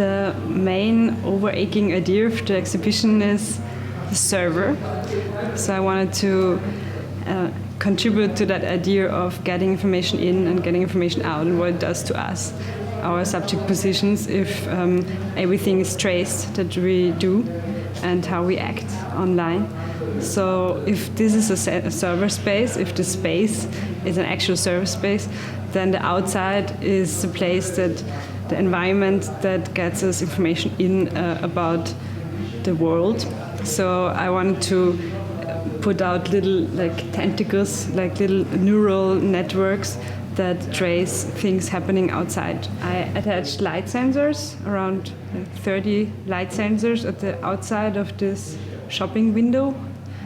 The main overarching idea of the exhibition is the server. So I wanted to contribute to that idea of getting information in and getting information out and what it does to us, our subject positions, if everything is traced that we do and how we act online. So if this is a server space, if the space is an actual server space, then the outside is the place that the environment that gets us information in about the world. So I wanted to put out little tentacles, like little neural networks that trace things happening outside. I attached light sensors, around 30 light sensors at the outside of this shopping window,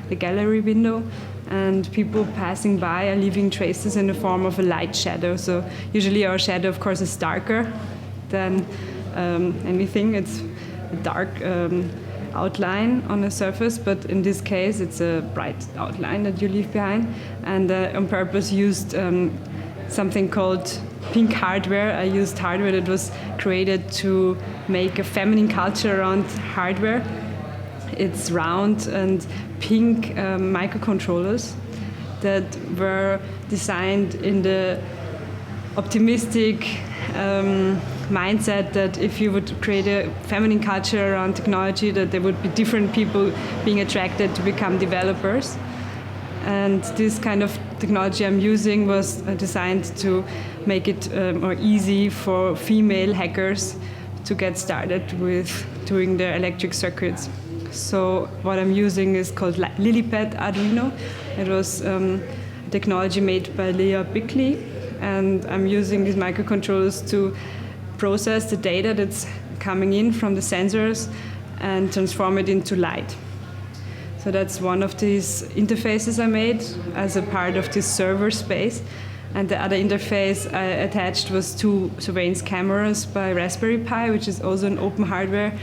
the gallery window, and people passing by are leaving traces in the form of a light shadow. So usually our shadow, of course, is darker than anything. It's a dark outline on the surface, but in this case it's a bright outline that you leave behind. And on purpose used something called pink hardware. I used hardware that was created to make a feminine culture around hardware. It's round and pink microcontrollers that were designed in the optimistic mindset that if you would create a feminine culture around technology, that there would be different people being attracted to become developers. And this kind of technology I'm using was designed to make it more easy for female hackers to get started with doing their electric circuits. So what I'm using is called Lilipad Arduino. It was technology made by Leah Bickley, and I'm using these microcontrollers to process the data that's coming in from the sensors and transform it into light. So that's one of these interfaces I made as a part of this server space. And the other interface I attached was 2 surveillance cameras by Raspberry Pi, which is also an open hardware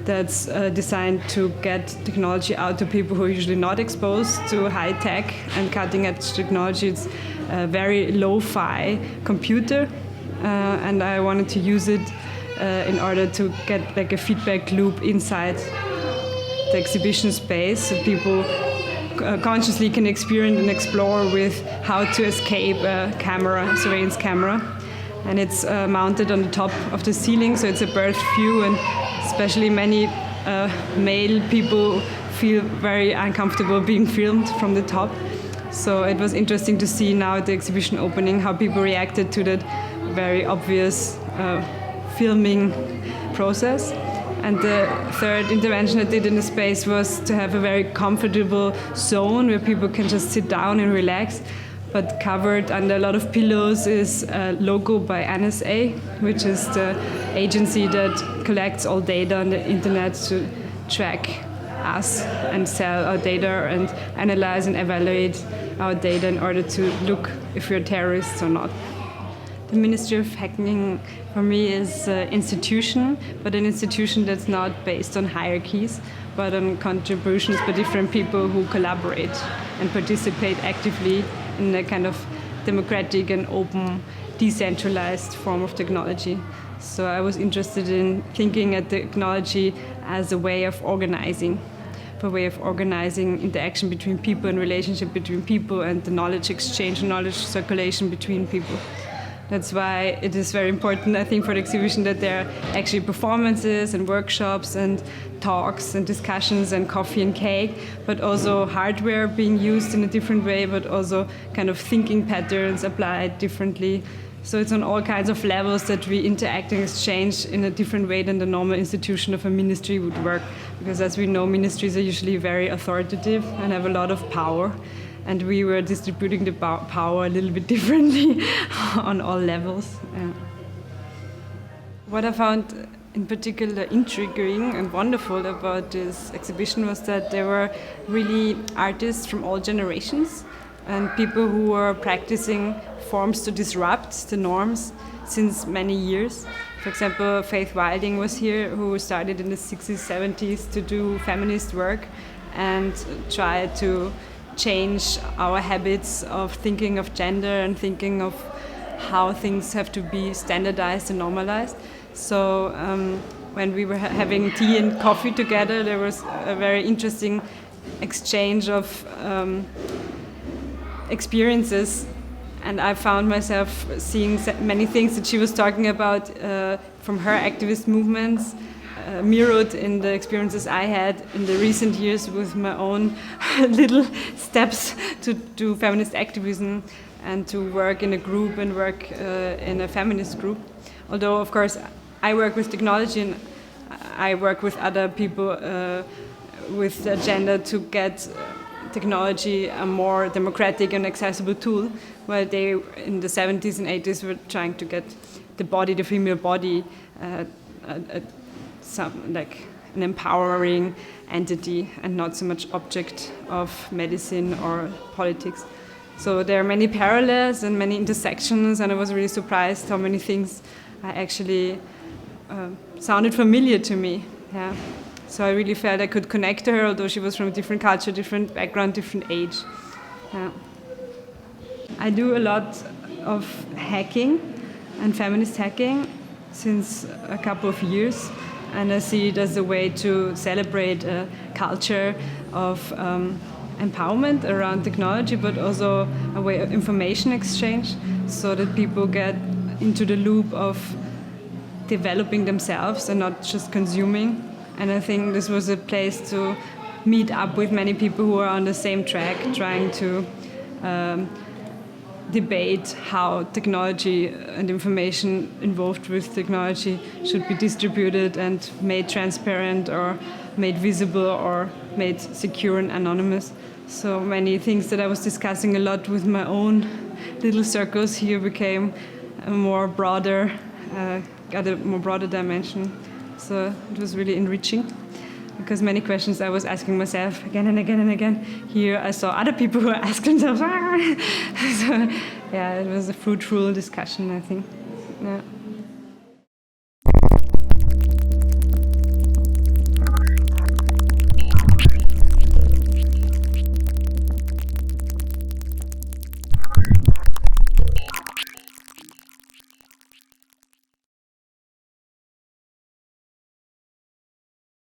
that's designed to get technology out to people who are usually not exposed to high tech and cutting edge technology. It's a very lo-fi computer, and I wanted to use it in order to get like a feedback loop inside the exhibition space, so people consciously can experience and explore with how to escape a camera, surveillance camera. And it's mounted on the top of the ceiling, so it's a bird view, and especially many male people feel very uncomfortable being filmed from the top. So it was interesting to see now at the exhibition opening how people reacted to that very obvious filming process. And the third intervention I did in the space was to have a very comfortable zone where people can just sit down and relax. But covered under a lot of pillows is a logo by NSA, which is the agency that collects all data on the internet to track us and sell our data and analyze and evaluate our data in order to look if we're terrorists or not. The Ministry of Hacking for me is an institution, but an institution that's not based on hierarchies, but on contributions by different people who collaborate and participate actively in a kind of democratic and open, decentralized form of technology. So I was interested in thinking at technology as a way of organizing, a way of organizing interaction between people and relationship between people and the knowledge exchange and knowledge circulation between people. That's why it is very important, I think, for the exhibition that there are actually performances and workshops and talks and discussions and coffee and cake, but also hardware being used in a different way, but also kind of thinking patterns applied differently. So it's on all kinds of levels that we interact and exchange in a different way than the normal institution of a ministry would work. Because as we know, ministries are usually very authoritative and have a lot of power. And we were distributing the power a little bit differently on all levels. Yeah. What I found in particular intriguing and wonderful about this exhibition was that there were really artists from all generations and people who were practicing forms to disrupt the norms since many years. For example, Faith Wilding was here, who started in the 60s, 70s to do feminist work and try to change our habits of thinking of gender and thinking of how things have to be standardized and normalized. So when we were having tea and coffee together, there was a very interesting exchange of experiences, and I found myself seeing many things that she was talking about from her activist movements, mirrored in the experiences I had in the recent years with my own little steps to do feminist activism and to work in a group and work in a feminist group. Although, of course, I work with technology and I work with other people with the agenda to get technology a more democratic and accessible tool, while they in the 70s and 80s were trying to get the body, the female body, like an empowering entity and not so much object of medicine or politics. So there are many parallels and many intersections, and I was really surprised how many things actually sounded familiar to me. Yeah. So I really felt I could connect to her, although she was from a different culture, different background, different age. Yeah. I do a lot of hacking and feminist hacking since a couple of years, and I see it as a way to celebrate a culture of empowerment around technology, but also a way of information exchange, so that people get into the loop of developing themselves and not just consuming. And I think this was a place to meet up with many people who are on the same track, trying to debate how technology and information involved with technology should be distributed and made transparent or made visible or made secure and anonymous. So many things that I was discussing a lot with my own little circles here became a more broader, got a more broader dimension. So it was really enriching, because many questions I was asking myself again and again and again. Here I saw other people who asked themselves. So yeah, it was a fruitful discussion, I think. Yeah.